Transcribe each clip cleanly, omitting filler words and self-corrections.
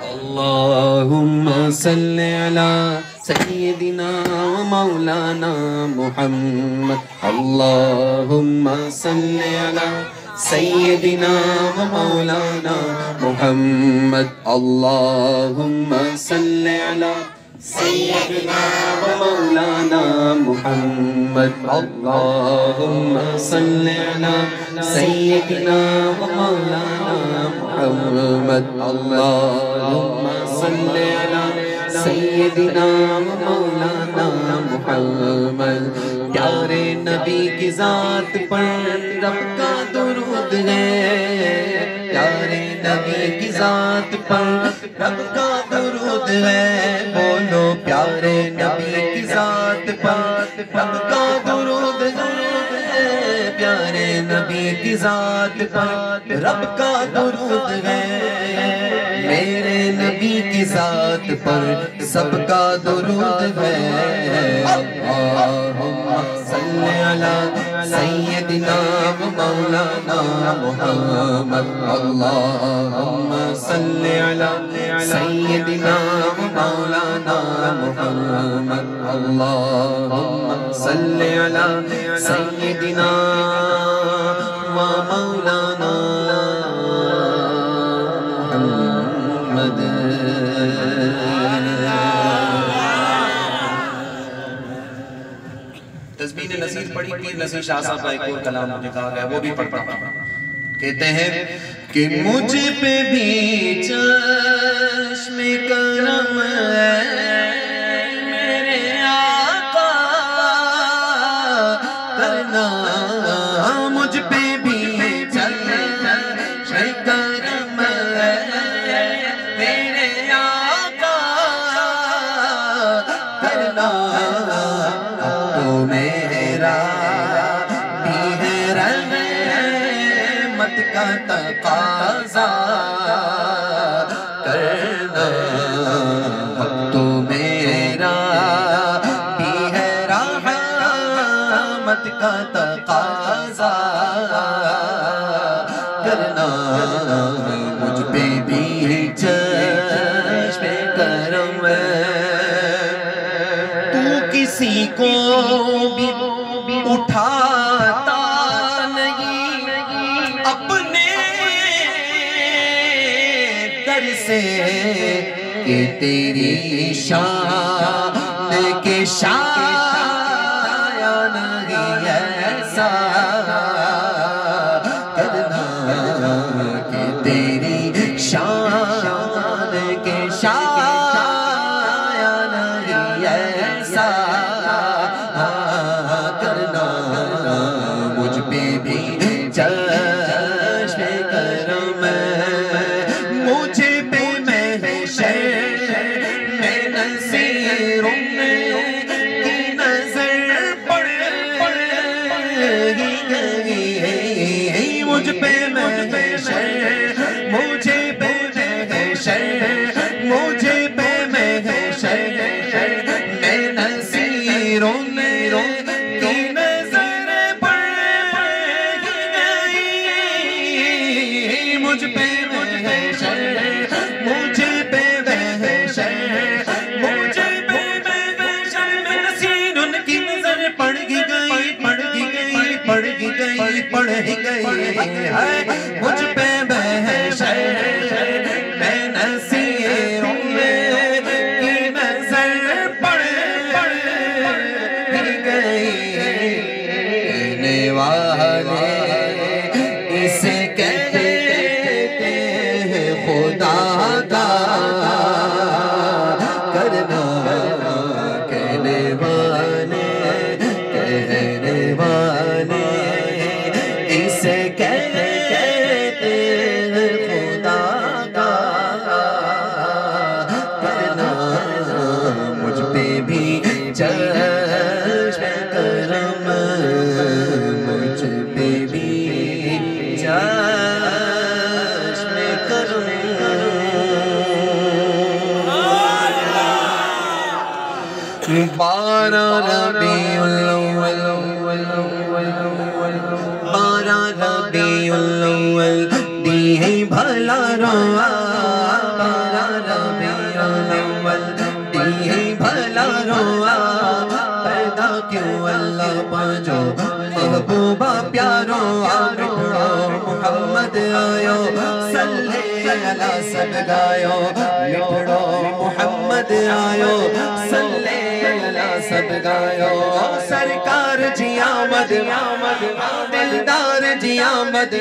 اللهم صل على سيدنا ومولانا محمد اللهم صل على سيدنا ومولانا محمد اللهم صل على سيدنا ومولانا محمد اللهم صل على سيدنا ومولانا محمد اللهم صل على سیدنا مولانا محمد پیارے نبی کی ذات پر رب کا درود ہے پیارے نبی کی ذات پر رب کا درود ہے بولو پیارے نبی کی ذات پر رب کا درود ہے پیارے نبی کی ذات پر رب کا درود ہے میرے نبی کی ذات پر سب کا درود ہے اللہم صلی علی سیدنا و مولانا محمد اللہم صلی علی سیدنا و مولانا محمد اللہم صلی علی سیدنا و مولانا تسبیح نصیر پڑھی پیر نصیر شاہ صاحب کا ایک اور کلام مجھے کہا گیا وہ بھی پڑھتا ہوں کہتے ہیں کہ مجھ پہ بھی چشم کرم ہے میرے آقا کرنا مجھ پہ بھی چشم کرم ہے میرے آقا کرنا تو میرا بھی ہے رحمت کا تقاضا کرنا اب تو میرا بھی ہے رحمت کا تقاضا کرنا مجھ پہ بھی چشم کرم ہے تو کسی کو بھی اٹھاتا نہیں اپنے در سے کہ تیری شان کے شایا نہیں ایسا کرنا کہ تیری شان کے شایا نہیں ایسا کرنا مجھ پہ بھی چشم کرم مجھے پہ محشر میں نصیروں کی نظر پڑ گئی مجھ پہ محشر مجھے پہ محشر مجھے پہ محشر میں نصیروں کی نظر پڑ گئی مجھ پہ محشر مجھے پہ محشر مجھے پہ محشر میں نصیروں کی نظر پڑ گئی ہے مجھ پہ محشر میں نصیروں کی نظر پڑ گئی کہنے والے اسے کہتے ہیں خدا کا کرنا کہنے والے اسے کہتے ہیں خدا کا کرنا مجھ پہ بھی چشم کرم مجھ پہ بھی چشم کرم بارہ ربیع الاول بارہ بھلا روا میرا ربیع الاول دی بھلا روا پیدا کیوں اللہ پاجو محبوبہ پیارو مٹھڑو محمد آیو صلی اللہ سب گایو مٹھڑو محمد آیو صلی اللہ سب گایو سرکار جی آمد دلدار جی آمد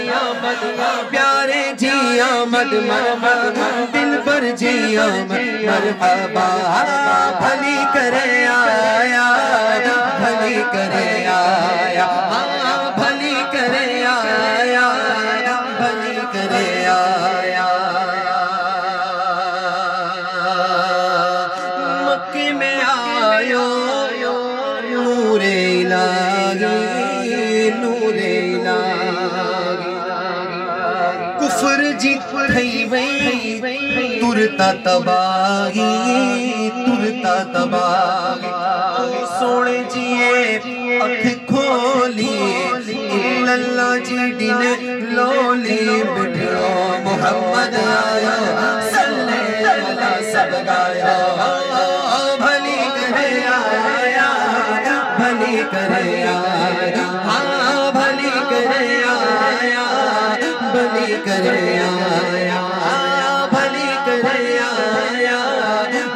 پیارے جی آمد دل پر جی آمد مرحبا بھلی کرے آیا بھلی کرے آیا بھلی کرے آیا بھلی کرے آیا مکے میں آیو نور الہی نور الہی کفر جیت تھئی وئی ترتا تباہی ترتا تباہی سوڑے جیے اکھ کھولی اللہ جی ڈن لولی بٹھڑو محمد آیا صلی اللہ سب گایا بھلی کرے آیا بھلی کرے آیا بھلی کرے آیا بھلی کرے آیا بھلی کرے آیا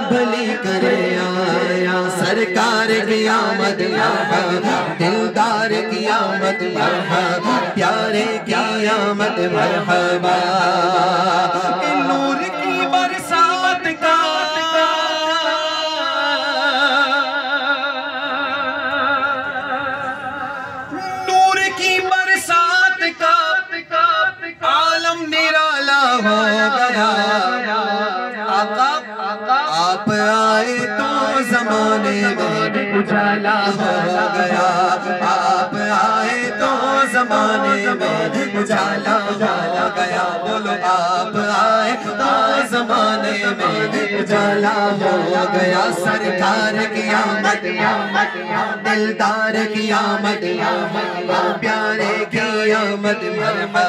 بھلی کرے آیا سرکار کی آمد مرحبا دلدار کی آمد مرحبا پیارے کی آمد مرحبا نور کی برسات کا نور کی برسات کا عالم نرالا ہو گیا آپ آئے تو زمانے میں اجالا ہو گیا آپ آئے تو زمانے میں اجالا ہو گیا بولو آپ آئے تو زمانے میں اجالا ہو گیا سرکار کی آمد دلدار کی آمد پیارے کی آمد مرحبا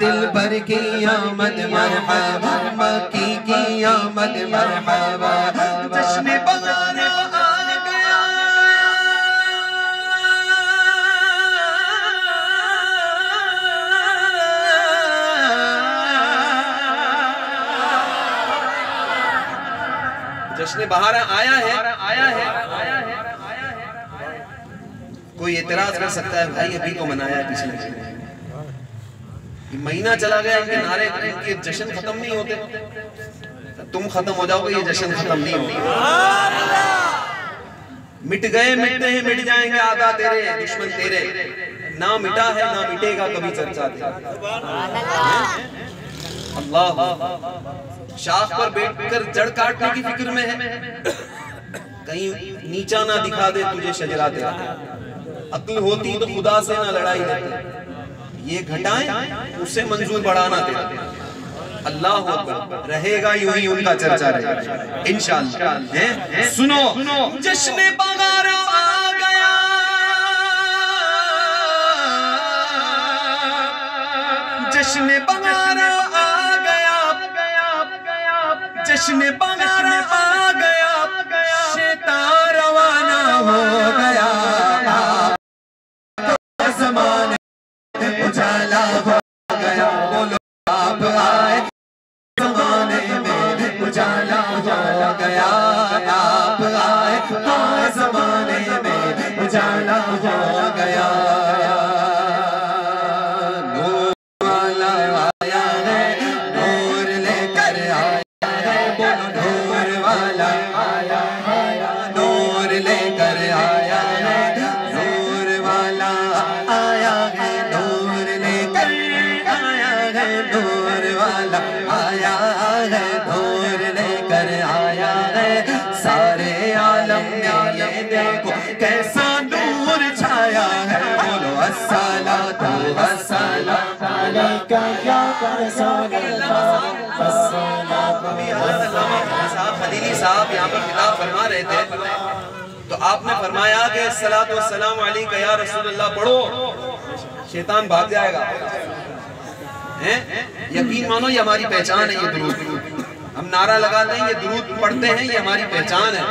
دل بھر کی آمد مرحبا مکی کی آمد مرحبا جشن بہار آ گیا جشن بہار آیا ہے کوئی اعتراض کر سکتا ہے بھائی ابھی تو منایا ہے پچھلے مہینہ چلا گیا ان کے نعرے کہ جشن ختم نہیں ہوتے تم ختم ہو جاؤ گے یہ جشن ختم نہیں ہوگا مٹ گئے مٹتے ہیں مٹ جائیں گے آدھا تیرے دشمن تیرے نہ مٹا ہے نہ مٹے گا کبھی چرچا تیرا اللہ شاخ پر بیٹھ کر جڑ کاٹنے کی فکر میں ہے کہیں نیچا نہ دکھا دے تجھے شجرہ تیرا عقل ہوتی تو خدا سے نہ لڑائی دیتے یہ گھٹائیں اسے منظور بڑھانا تیرا اللہ اکبر رہے گا یوں ہی ان کا چرچا رہے گا انشاءاللہ سنو جشن بغارہ آ گیا جشن بغارہ آ گیا جشن بغارہ آ گیا شیطان روانہ ہو گیا زمانے اجالا ہو گیا بولو آپ آئے زمانے میں اجالا ہو گیا آپ آئے زمانے میں اجالا ہو گیا نور والا آیا ہے نور لے کر آیا ہے بولو نور والا آیا ہے نور لے کر آیا ہے نور والا آیا ہے نور لے کر آیا ہے نور والا آیا ہے نور لے کر آیا ہے سارے عالم میں یہ دیکھو کیسا نور چھایا ہے بولو الصلاۃ والسلام علیکہ یا رسول اللہ الصلاۃ صاحب خلیلی صاحب یہاں پر خطاب فرما رہے تھے تو آپ نے فرمایا کہ الصلاۃ والسلام علیکہ یا رسول اللہ پڑھو شیطان بھاگ جائے گا یقین مانو یہ ہماری پہچان ہے، یہ درود ہم نعرہ لگاتے ہیں، یہ درود پڑھتے ہیں، یہ ہماری پہچان ہے،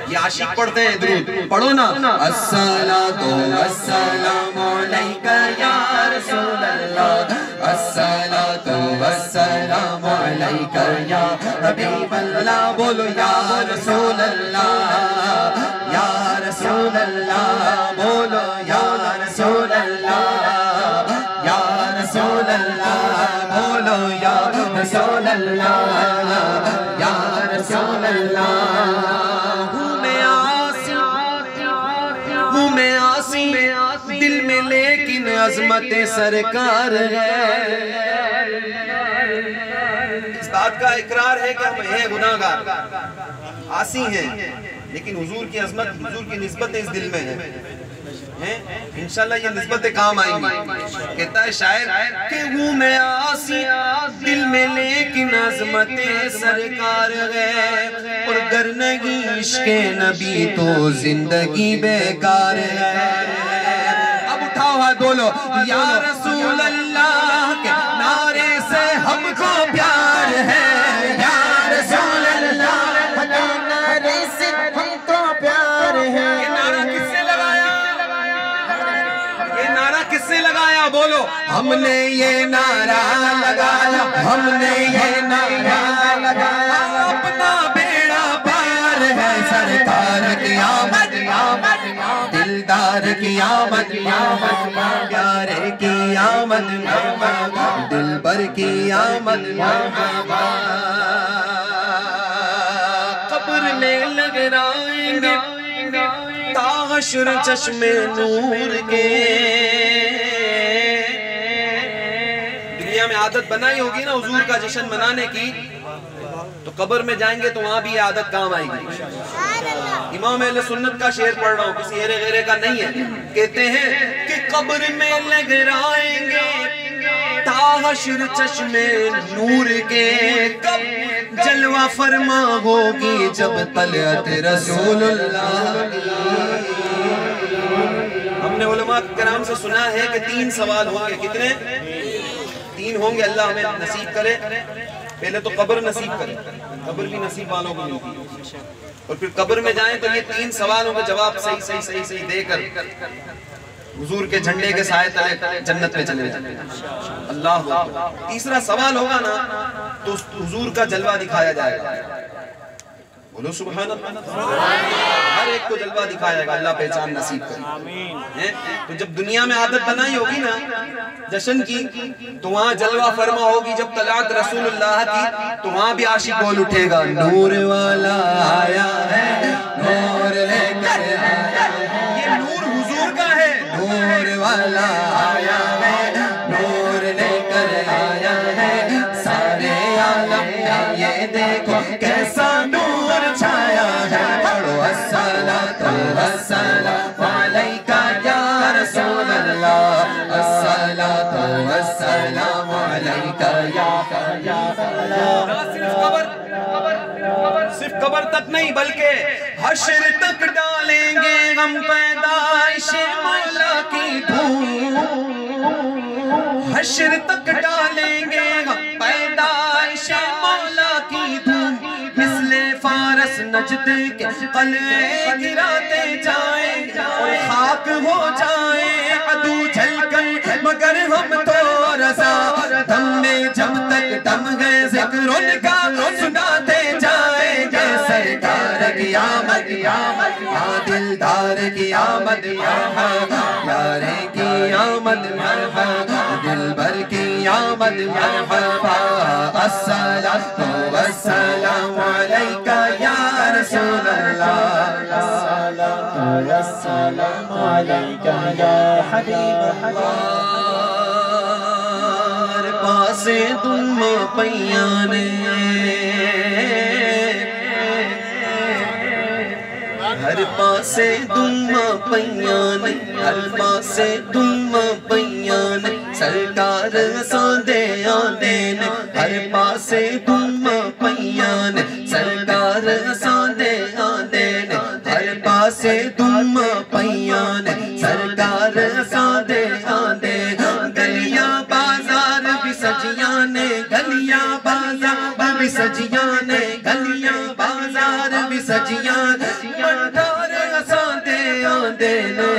یہ عاشق پڑھتے ہیں درود پڑھو نا۔ الصلاۃ والسلام علیکہ یا رسول اللہ، الصلاۃ والسلام علیکہ یا حبیب اللہ، بولو یا رسول اللہ یا رسول اللہ، بولو یا رسول اللہ یا رسول اللہ، بولو یا رسول اللہ یا رسول اللہ۔ ہوں میں آسی دل میں لیکن عظمت سرکار ہے۔ اس بات کا اقرار ہے کہ ہم ہیں گناہگار، آسی ہیں، لیکن حضور کی عظمت، حضور کی نسبت اس دل میں ہے۔ انشاءاللہ یہ نسبتیں کام آئیں گی۔ کہتا ہے شاعر کہ ہوں میں آسی دل میں لیکن عظمت سرکار ہے، اور گر نہیں عشق نبی تو زندگی بیکار ہے۔ اب اٹھاؤ ہاتھ بولو یا رسول اللہ کے نعرے سے ہم کو پیار ہے، یا رسول اللہ کے نعرے سے ہم کو پیار ہے۔ یہ نعرہ کس سے لگایا؟ یہ نعرہ کس سے لگایا؟ بولو ہم نے یہ نعرہ لگایا، ہم نے یہ نعرہ لگایا، اپنا بیڑا پار ہے، سرکار کی آمد آمد، دلدار کی آمد آمد، پیارے کی آمد آمد، دلبر کی آمد آمد۔ قبر میں لگ رائیں گے تا حشر چشم نور کے۔ دنیا میں عادت بنائی ہوگی نا حضور کا جشن منانے کی، تو قبر میں جائیں گے تو وہاں بھی عادت کام آئے گی۔ امام اہل سنت کا شعر پڑھ رہا ہوں، کسی ہیرے غیرے کا نہیں ہے۔ کہتے ہیں کہ قبر میں لگ رائیں گے تا حشر چشم نور کے، کب جلوہ فرما ہوگی جب طلعت رسول اللہ کی۔ ہم نے علماء کرام سے سنا ہے کہ 3 سوال ہوں گے، کتنے؟ 3 ہوں گے، اللہ ہمیں نصیب کرے۔ پہلے تو قبر نصیب کرے، قبر بھی نصیب والوں کو ملتی ہے، اور پھر قبر میں جائیں تو یہ 3 سوالوں کے جواب صحیح دے کر حضور کے جھنڈے کے سائے تلے جنت میں چلے جائیں۔ اللہ اکبر۔ تیسرا سوال ہوگا نا تو حضور کا جلوہ دکھایا جائے گا، بولو سبحان اللہ۔ ہر ایک کو جلوہ دکھایا گا، اللہ پہچان نصیب کرے۔ تو جب دنیا میں عادت بنائی ہوگی نا جشن کی، تو وہاں جلوہ فرما ہوگی جب طلعت رسول اللہ کی، تو وہاں بھی عاشق بول اٹھے گا نور والا آیا ہے، نور لے کر آیا ہے۔ یہ نور حضور کا ہے، نور والا آیا ہے، نور لے کر آیا ہے، سارے عالم میں یہ دیکھو کیسا نور چھایا ہے۔ پڑھو الصلاۃ والسلام علیکہ یا رسول اللہ، الصلاۃ والسلام علیکہ یا صرف قبر تک نہیں بلکہ حشر تک ڈالیں گے ہم پیدائش مولا کی دھوم، حشر تک ڈالیں گے ہم پیدائش مولا کی دھوم، مثل فارس نجد کے قلعے گراتے جائیں اور خاک ہو جائیں عدو جھل کر، مگر ہم تو رضا دم میں جب تک دم ہے ذکر ان کا سناتے جائیں گے۔ سرکار کی آمد آمد، دلدار کی آمد مرحبا، پیارے کی آمد مرحبا، دلبر کی آمد مرحبا۔ الصلاۃ والسلام علیکہ یا رسول اللہ، الصلاۃ والسلام علیکہ یا حبیب اللہ۔ پاسے تم پیانے ہر پاسے تم پیانے، ہر پاسے تم پیانے، سرکار ساندے آدین، ہر پاسے تم پیانے، سرکار ساندے آدین، ہر پاسے تم پیانے، سرکار ساندے آدین، گلیاں بازار بھی سج سجیاں نے گلیاں بازار بھی سجیاں نے گلیاں بازار بھی سجیاں بھنڈار اساں دے آندے نے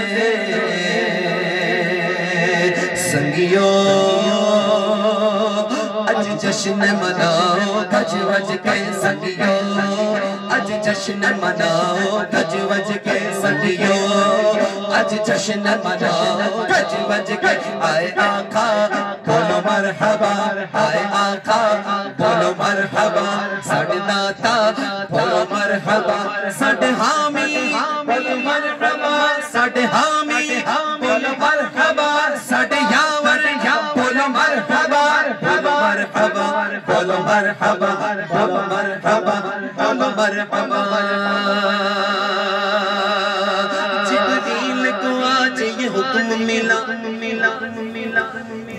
سنگیو اج جشن مناؤ گج وج کے سنگیو اج جشن مناؤ گج وج کے سنگیو اج جشن مناؤ گج وج کے آئے آقا بولو مرحبا آئے آقا بولو مرحبا ساڈے داتا بولو مرحبا ساڈے حامی بولو مرحبا ساڈے حامی بولو مرحبا ساڈے یاور بولو مرحبا بولو مرحبا بولو مرحبا بولو مرحبا بولو مرحبا جبریل کو آج یہ حکم ملا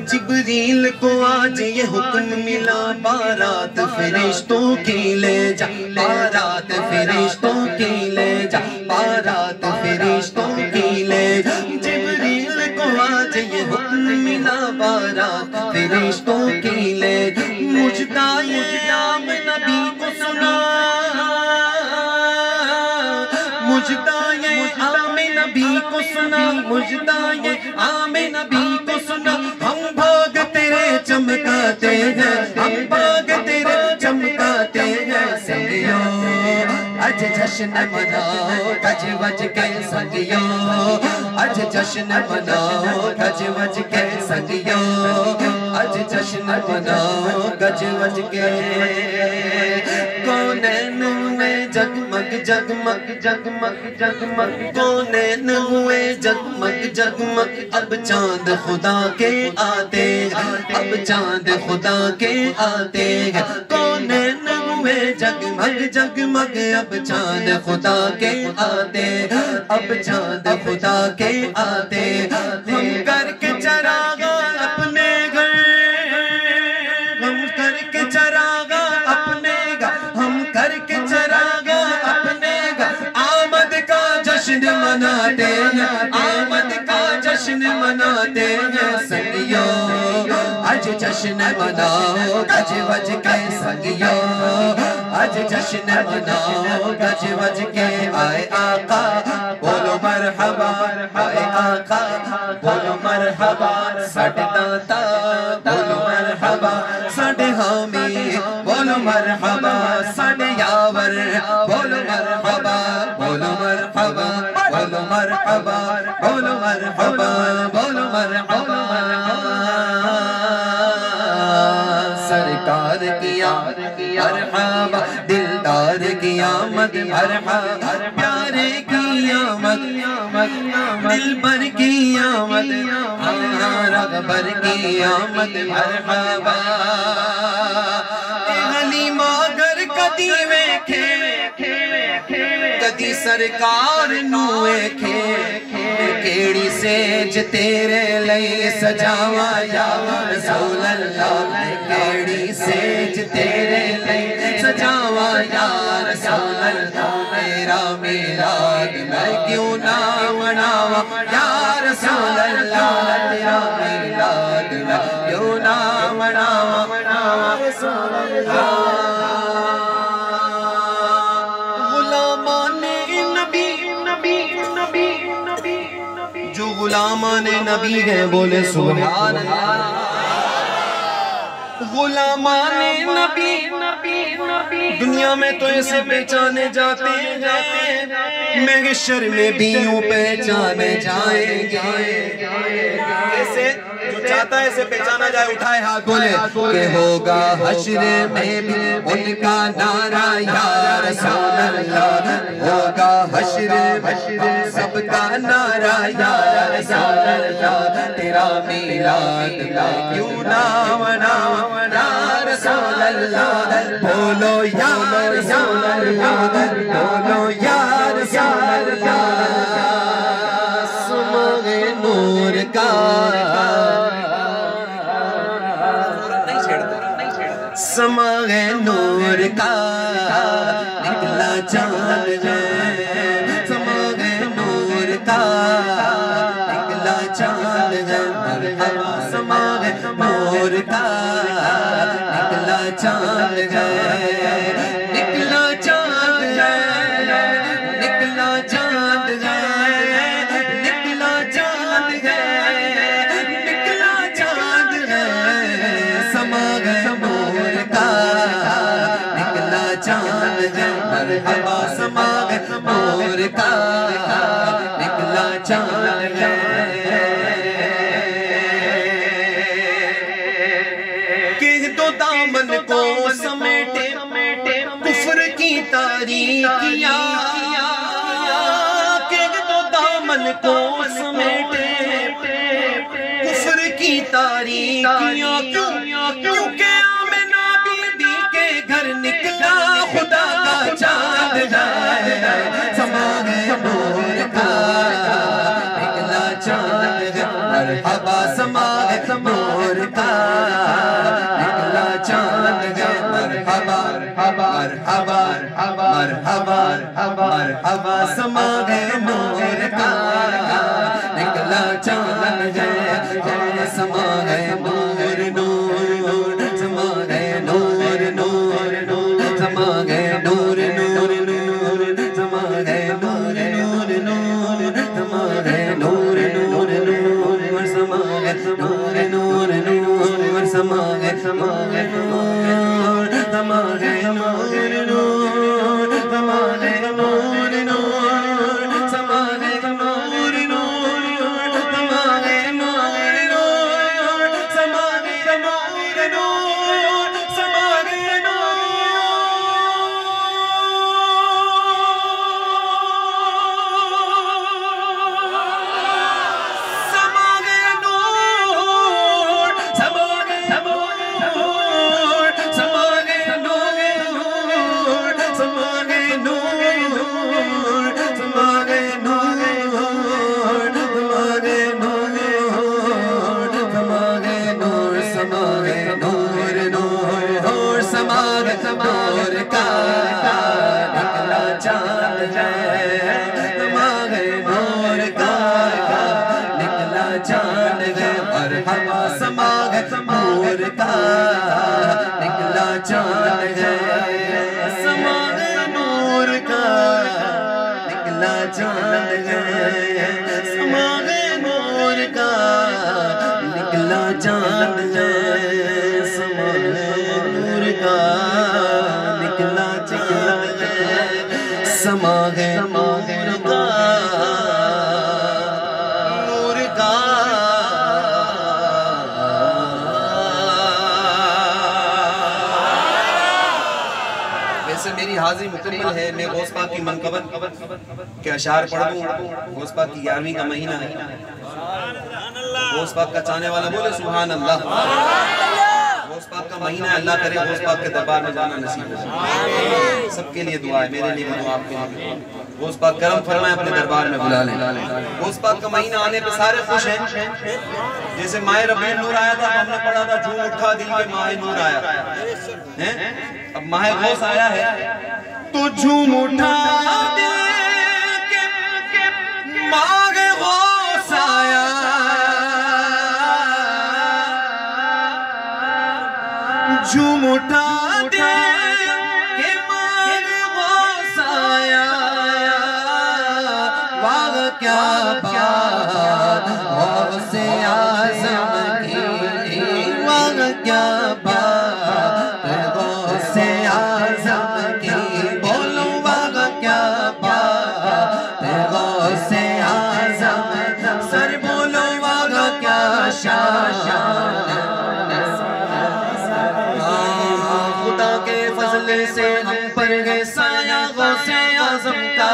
جبریل کو آج یہ حکم ملا بارات فرشتوں کی لے جا بارات فرشتوں کی لے جا بارات فرشتوں کی لے جا جبریل کو آج یہ حکم ملا بارات فرشتوں کی لے جا مجدہ یہ عام نبی کو سنا مجدہ یہ عام نبی کو سنا مجدہ یہ عام نبی کو سنا ہم بھاگ تیرے چمکاتے ہیں ہم بھاگ تیرے چمکاتے ہیں سنگیو اج جشن مناؤ گج وج کے سنگیو اج جشن مناؤ گج وج کے سنگیو اج جشن مناؤ گج وج کے کونین ہوئے جگمگ جگمگ جگمگ جگمگ کونین ہوئے جگمگ جگمگ اب چاند خدا کے آتے اب چاند خدا کے آتے کونین ہوئے جگمگ جگمگ اب چاند خدا کے آتے اب چاند خدا کے آتے ہم کر کے چراغا اپنے گھر ہم کر کے چراغا اپنے گھر ہم کر کے چراغا اپنے گھر آمد کا جشن مناتے ہیں آمد کا جشن مناتے ہیں سنگیو اج جشن مناؤ گج وج کے سنگیو اج جشن مناؤ گج وج کے آئے آقا بولو مرحبا آئے آقا بولو مرحبا ساڈے داتا بولو مرحبا ساڈے حامی بولو مرحبا ساڈے یاور بولو مرحبا بولو مرحبا بولو مرحبا بولو مرحبا بولو مرحبا سرکار کی آمد مرحبا دلدار کی آمد مرحبا پیارے کی آمد دلبر کی آمد رغبر کی آمد مرحبا حلیمہ گر کدی ویکھے کدی سرکار نو ویکھے کیڑی سیج تیرے لئی سجاواں یا رسول اللہ کیڑی سیج تیرے لئی سجاواں یا رسول اللہ میرا میلاد میں کیوں نہ مناواں یا رسول اللہ تیرا میلاد میں کیوں نہ مناواں یا رسول اللہ جو غلامان نبی ہیں بولے سبحان اللہ غلامان نبی دنیا میں تو ایسے پہچانے جاتے ہیں محشر میں بھی یوں پہچانے جائیں گے ایسے جو چاہتا ہے اسے پہچانا جائے اٹھائے ہاتھ بولے کہ ہوگا حشر میں بھی ان کا نعرہ یا رسول اللہ ہوگا حشر میں سب کا نعرہ یا رسول اللہ تیرا میلاد میں کیوں نہ مناواں یا رسول اللہ بولو یا رسول اللہ بولو یا رسول اللہ سماغ نور کا سماغ نور کا نکلا چاند ہے سماغ نور کا نکلا چاند ہے مرحبا سماغ نور نور کا نکلا چاند ہے نکلا چاند ہے نکلا چاند ہے نکلا چاند ہے نکلا چاند ہے سما گئے نور کا نکلا چاند ہے مرحبا سما گئے نور کا نکلا چاند ہے دامن کو سمیٹے کفر کی تاریکیاں کہ تو دامن کو سمیٹے کفر کی تاریکیاں کیونکہ آمنہ بی بی کے گھر نکلا خدا کا چاند ہے سما گئے نور کا نکلا چاند ہے مرحبا سما گئے نور کا چاند ہے مرحبا مرحبا مرحبا مرحبا سما گئے نور کا نکلا چاند ہے سما گئے نور نور سما گئے نور نور نور سما گئے نور نور نور سما گئے نور نور نور سما گئے نور نور نور سما گئے نور نور نور سما گئے سما گئے نور سما گئے نور نور سما گئے نور نور سما گئے نور نور سما گئے نور نور سما گئے نور نور سما گئے نور کا نکلا چاند ہے سما گئے نور کا نکلا چاند ہے مرحبا سما گئے نور کا نکلا چاند ہے سما گئے نور کا نکلا چاند ہے سما گئے نور کا نکلا چاند ہے سما گئے نور کا نکلا چاند ہے سما گئے نور کا نور کا ویسے میری حاضری مکمل ہے میں غوث پاک کی منقبت کے اشعار پڑھ دوں غوث پاک کی 11ویں کا مہینہ ہے غوث پاک کا چاہنے والا بولے سبحان اللہ غوث پاک کا مہینہ ہے اللہ کرے غوث پاک کے دربار میں جانا نصیب ہو سب کے لیے دعا ہے میرے لیے دعا آپ کے لیے غوث پاک کرم فرمائے اپنے دربار میں بلا لیں غوث پاک کا مہینہ آنے پہ سارے خوش ہیں جیسے ماہ ربیع النور آیا تھا ہم نے پڑھا تھا جھوم اٹھا دل کے ماہ نور آیا اب ماہ غوث آیا ہے تو جھوم اٹھا دل کے ماہ غوث آیا جھوم اٹھا دے کہ ماہ غوث آیا واہ کیا بات غوث اعظم کی واہ کیا بات غوث اعظم کی بولو واہ کیا بات غوث اعظم سر بولو واہ کیا شان سے ہم پر گئے سایہ غوث اعظم کا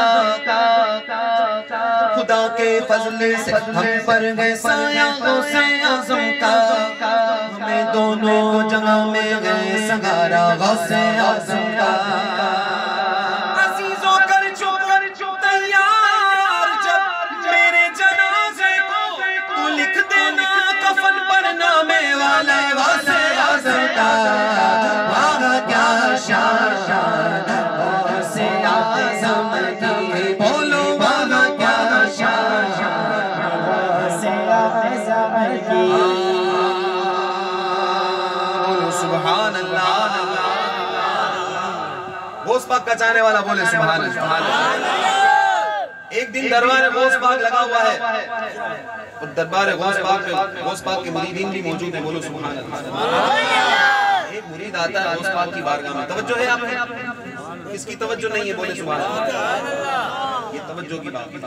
خدا کے فضل سے ہم پر گئے سایہ غوث اعظم کا ہمیں دونوں جگہ میں گئے سگارا غوث اعظم کا عزیزوں کر چپ تیار جب میرے جنازے کو تو لکھ دینا کفن پر نامے والا غوث اعظم کا شان غوث اعظم کی بولو واہ کیا شان غوث اعظم کی غوث پاک کا چاہنے والا بولے سبحان اللہ۔ ایک دن دربار غوث پاک لگا ہوا ہے اور دربار غوث پاک کے مریدین بھی موجود ہیں، بولو سبحان اللہ۔ ایک مرید آتا ہے غوث پاک کی بارگاہ میں، توجہ ہے آپ نے؟ کس کی توجہ نہیں ہے بولے سبحان اللہ؟ یہ توجہ کی بات ہے،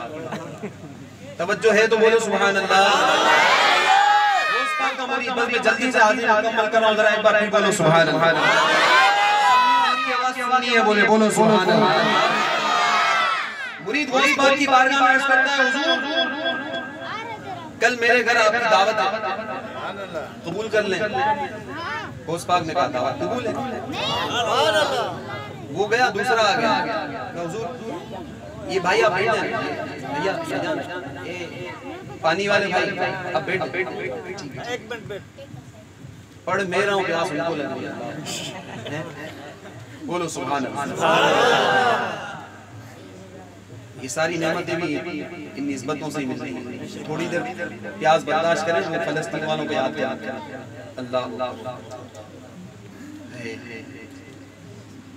توجہ ہے تو بولو سبحان اللہ۔ غوث پاک کا مرید، بس میں جلدی سے حاضر مکمل کر رہا ہوں، ذرا ایک بار پھر بولو سبحان اللہ۔ سنی ہے بولے بولو سبحان اللہ۔ مرید غوث پاک کی بارگاہ میں عرض کرتا ہے حضور کل میرے گھر آپ کی دعوت ہے، قبول کر لیں۔ غوث پاک نے کہا دعوت قبول ہے۔ وہ گیا، دوسرا آ گیا، حضور یہ بھائی آپ بیٹھ جائیں، پانی والے بھائی آپ بیٹھ پڑھ میرا ہوں پیاس ان کو لگ گیا، بولو سبحان اللہ۔ یہ ساری نعمتیں بھی ان نسبتوں سے مل رہی ہیں، تھوڑی دیر پیاس برداشت کریں، وہ فلسطین والوں کو یاد کریں۔ اللہ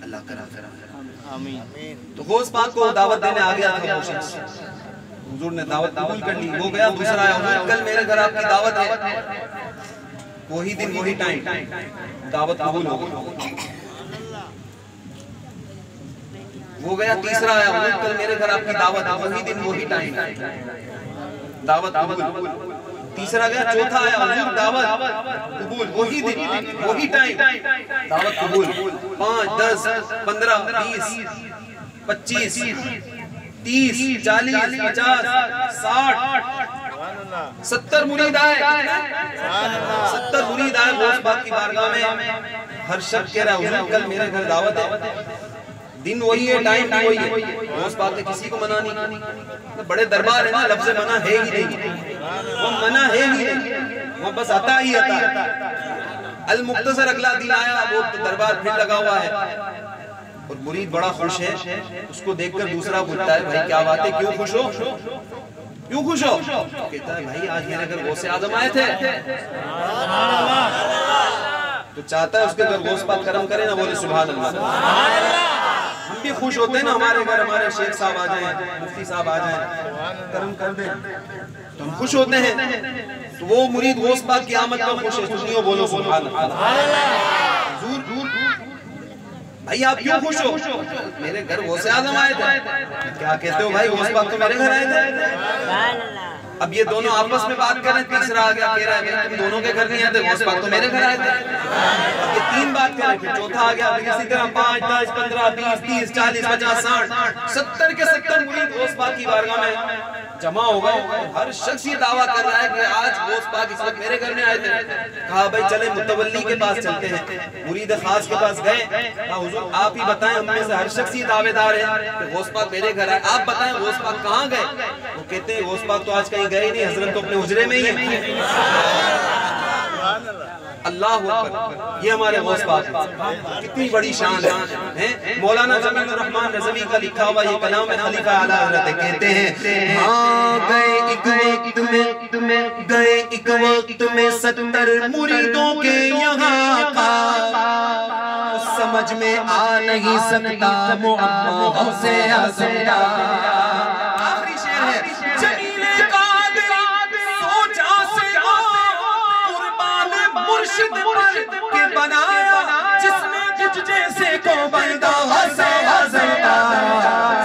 اللہ کرا آمین۔ تو غوث پاک کو دعوت دینے آ گیا تھا وہ شخص، حضور نے دعوت قبول کر لی، وہ گیا، دوسرا آیا، حضور کل میرے گھر آپ کی دعوت ہے، وہی دن وہی ٹائم دعوت قبول ہو گئی۔ وہ گیا، تیسرا آیا، حضور کل میرے گھر آپ کی دعوت ہے، وہی دن وہی ٹائم دعوت قبول۔ تیسرا گیا، چوتھا آیا، حضور دعوت قبول، وہی دن وہی ٹائم دعوت قبول۔ 5 10 15 20 25 30 40 50 60 70 مرید آئے، 70 مرید آئے غوث پاک کی بارگاہ میں۔ ہر شخص کہہ رہا ہے حضور کل میرے گھر دعوت ہے، دن وہی ہے، ٹائم بھی وہی ہے۔ غوث پاک نے کسی کو منع نہیں کی، بڑے دربار ہے نا، لفظ منع ہے ہی نہیں، وہ منع ہے ہی نہیں، وہ بس عطا ہی عطا ہے۔ المختصر اگلا دن آیا، وہ دربار پھر لگا ہوا ہے اور مرید بڑا خوش ہے، اس کو دیکھ کر دوسرا پوچھتا ہے بھائی کیا بات ہے، کیوں خوش ہو، کیوں خوش ہو؟ کہتا ہے بھائی آج میرے گھر غوث اعظم آئے تھے، تو چاہتا ہے اس کے گھر غوث پاک کرم کرے نا، بولے سبحان اللہ۔ ہم بھی خوش ہوتے ہیں نا ہمارے گھر ہمارے شیخ صاحب آ جائیں، مفتی صاحب آ جائیں، کرم کر دیں تو ہم خوش ہوتے ہیں۔ تو وہ مرید غوث پاک کی آمد پر خوش ہے، سنیو بولو سبحان اللہ۔ حضور بھائی آپ کیوں خوش ہو؟ میرے گھر غوث اعظم آئے تھے۔ کیا کہتے ہو بھائی، غوث پاک تو میرے گھر آئے تھے۔ اب یہ دونوں آپس میں بات کریں، تیسرا آگیا کہہ رہا ہے تم دونوں کے گھر نہیں آتے، غوث پاک تو میرے گھر آئے تھے۔ اب یہ 3 بات کریں، پھر چوتھا آگیا، پھر اسی طرح 5 10 15 20 30 40 50 60 70 کے 70 مرید غوث پاک کی بارگاہ میں جمع ہو گئے۔ ہر شخص یہ دعویٰ کر رہا ہے کہ آج غوث پاک اس وقت میرے گھر میں آئے تھے۔ کہا بھائی چلیں متولی کے پاس چلتے ہیں، مرید خاص کے پاس گئے، کہا حضور آپ ہی بتائیں، ہم میں سے ہر شخص یہ دعوے دار ہے کہ غوث پاک میرے گھر آئے، آپ بتائیں غوث پاک کہاں گئے؟ وہ کہتے ہیں غوث پاک تو آج کہیں گئے نہیں، حضرت تو اپنے حجرے میں ہی ہیں۔ اللہ اکبر، یہ ہمارے غوث پاک کتنی بڑی شان ہے۔ مولانا جمیل الرحمن رضوی کا لکھا ہوا یہ کلام ہے، خلیفہ اعلیٰ حضرت کہتے ہیں ہاں گئے ایک وقت میں 70 مریدوں کے یہاں کا، سمجھ میں آ نہیں سکتا معما غوث اعظم کا۔ آخری شعر ہے، جمیل قادری سوچا سے قربان مرشد پر کے بنایا، جس نے کچھ جیسے کو بندہ غوث اعظم کا۔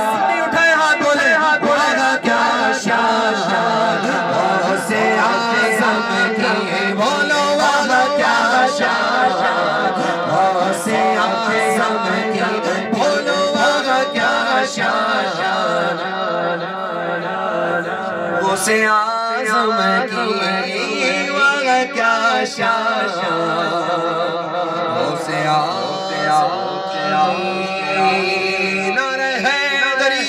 سیدھی اٹھائے ہاتھ بولے، بولا کیا شان غوث اعظم کی، بولو والا کیا شان غوث اعظم کی، بولو والا کیا شان غوث اعظم کی، والا کیا شان غوث اعظم کی۔ نعرہ حیدری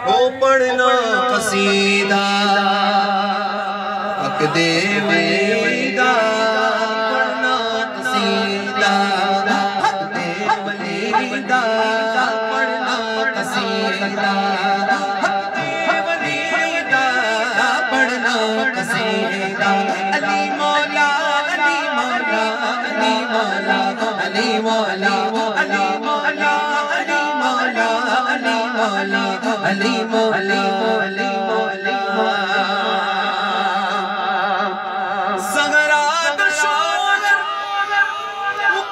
ہو پڑھنا قصیدہ حق دے ولیدہ، پڑھنا قصیدہ حق دے ولیدہ، پڑھنا قصیدہ حق دے ولیدہ، پڑھنا قصیدہ۔ علی مولا علی مولا علی مولا علی مولا علی مولا علی مولا علی مولا علی مولا علی مولا زغرا دا شور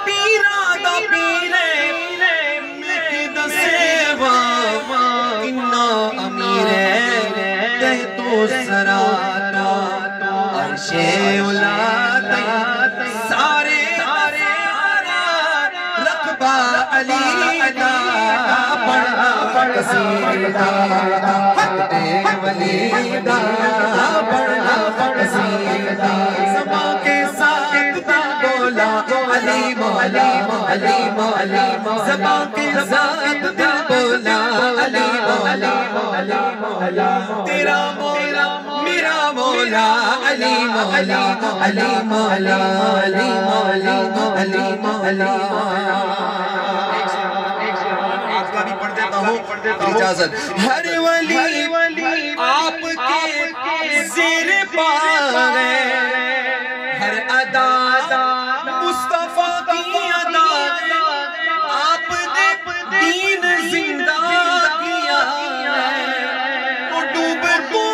پیرا دا پیرے مکی دا سیوا کنا امیر ہے تو سرا عرش اولاد سارے رقبہ علی دا پڑھنا قصیدہ حق دے ولی دا پڑھنا قصیدہ زباں کے ساتھ دل بولا علی مولا علی مولا زباں کے ساتھ دل بولا علی مولا علی مولا تیرا مولا میرا مولا علی مولا علی مولا علی مولا علی مولا آپ کا بھی پڑھ دیتا ہوں اجازت ہر ولی آپ کے زیر پا ہے ہر ادا مصطفیٰ کی ادا آپ نے دین زندہ کیا ہے وہ ڈوبتوں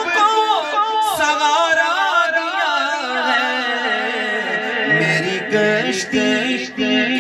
کو سوارا دیا ہے میری کشتی